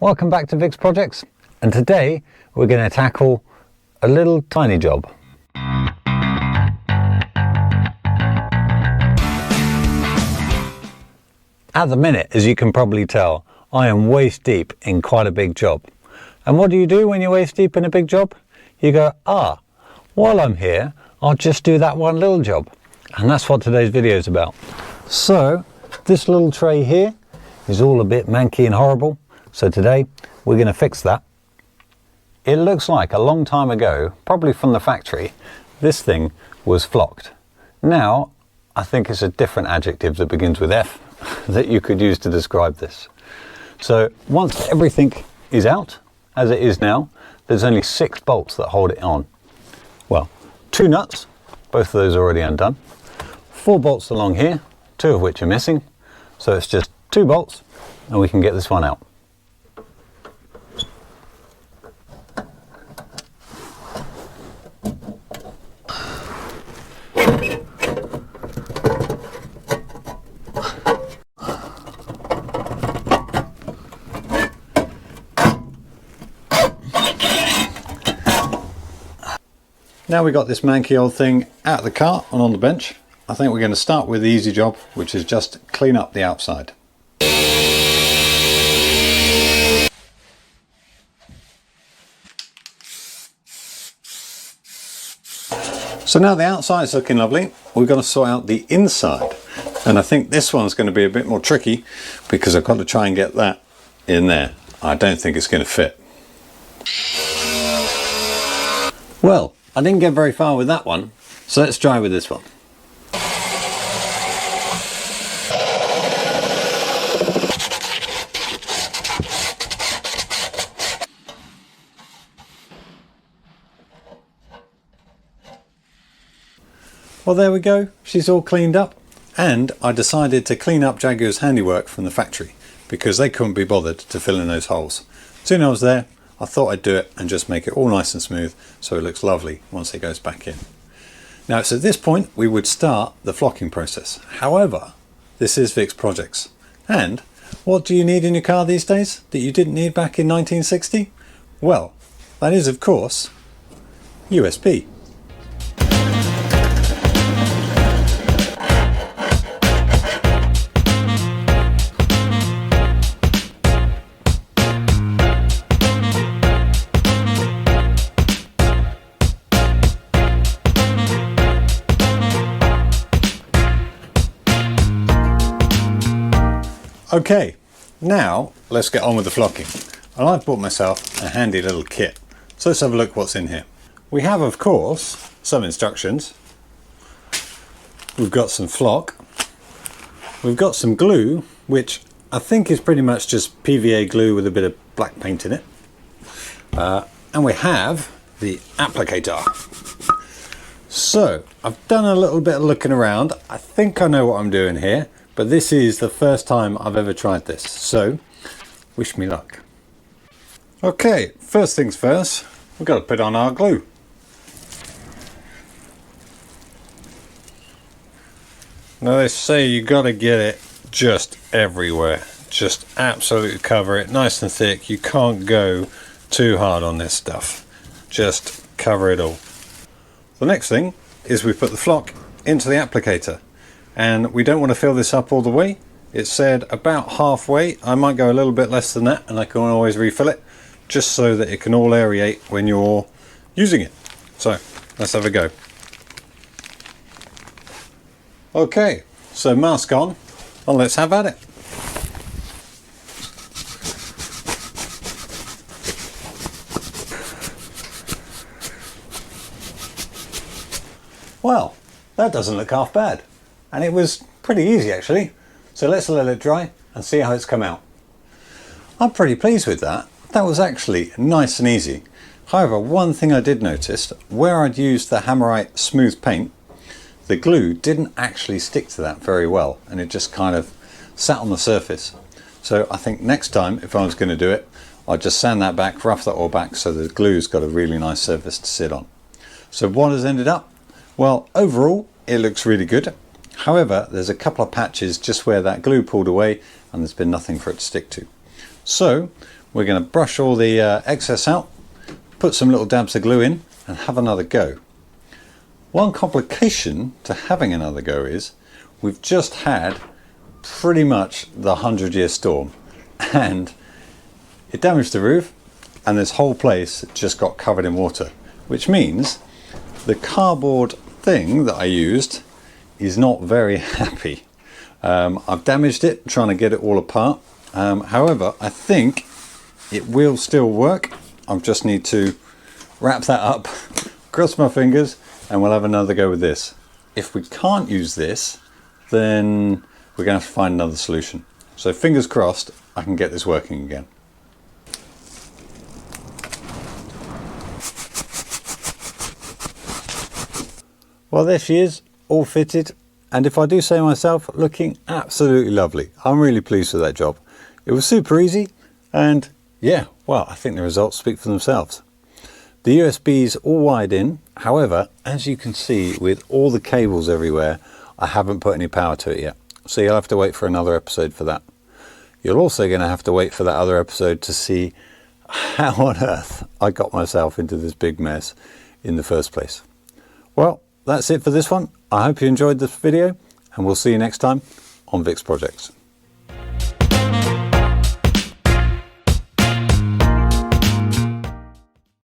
Welcome back to Vic's Projects, and today we're going to tackle a little tiny job. At the minute, as you can probably tell, I am waist deep in quite a big job. And what do you do when you're waist deep in a big job? You go, while I'm here, I'll just do that one little job. And that's what today's video is about. So this little tray here is all a bit manky and horrible. So today we're going to fix that. It looks like a long time ago, probably from the factory, this thing was flocked. Now, I think it's a different adjective that begins with F that you could use to describe this. So once everything is out, as it is now, there's only 6 bolts that hold it on. Well, 2 nuts, both of those are already undone. 4 bolts along here, 2 of which are missing. So it's just 2 bolts and we can get this one out. Now we got this manky old thing out of the cart and on the bench, I think we're going to start with the easy job, which is just clean up the outside. So now the outside's looking lovely, we've got to sort out the inside. And I think this one's going to be a bit more tricky because I've got to try and get that in there. I don't think it's going to fit. Well, I didn't get very far with that one, so let's try with this one. Well, there we go, she's all cleaned up, and I decided to clean up Jaguar's handiwork from the factory because they couldn't be bothered to fill in those holes. Soon I was there, I thought I'd do it and just make it all nice and smooth so it looks lovely once it goes back in. Now it's at this point we would start the flocking process. However, this is Vic's Projects. And what do you need in your car these days that you didn't need back in 1960? Well, that is of course USB. Okay, now let's get on with the flocking. And I've bought myself a handy little kit. So let's have a look what's in here. We have, of course, some instructions. We've got some flock. We've got some glue, which I think is pretty much just PVA glue with a bit of black paint in it. And we have the applicator. So I've done a little bit of looking around. I think I know what I'm doing here. But this is the first time I've ever tried this, so wish me luck. Okay, first things first, we've got to put on our glue. Now they say you got to get it just everywhere, just absolutely cover it nice and thick. You can't go too hard on this stuff, just cover it all. The next thing is we put the flock into the applicator. And we don't want to fill this up all the way. It said about halfway. I might go a little bit less than that and I can always refill it just so that it can all aerate when you're using it. So let's have a go. Okay, so mask on and let's have at it. Well, that doesn't look half bad. And it was pretty easy actually. So let's let it dry and see how it's come out. I'm pretty pleased with that. That was actually nice and easy. However, one thing I did notice, where I'd used the Hammerite smooth paint, the glue didn't actually stick to that very well and it just kind of sat on the surface. So I think next time if I was going to do it, I'd just sand that back, rough that all back so the glue's got a really nice surface to sit on. So what has ended up? Well, overall it looks really good. However, there's a couple of patches just where that glue pulled away and there's been nothing for it to stick to. So we're going to brush all the excess out, put some little dabs of glue in and have another go. One complication to having another go is we've just had pretty much the 100-year storm, and it damaged the roof and this whole place just got covered in water, which means the cardboard thing that I used is not very happy. I've damaged it trying to get it all apart. However, I think it will still work. I just need to wrap that up, cross my fingers, and we'll have another go with this. If we can't use this, then we're going to have to find another solution. So fingers crossed I can get this working again. Well, there she is, all fitted, and if I do say myself, looking absolutely lovely. I'm really pleased with that job. It was super easy, and yeah, well, I think the results speak for themselves. The USB's all wired in. However, as you can see with all the cables everywhere, I haven't put any power to it yet. So you'll have to wait for another episode for that. You're also going to have to wait for that other episode to see how on earth I got myself into this big mess in the first place. Well, that's it for this one. I hope you enjoyed this video, and we'll see you next time on Vic's Projects.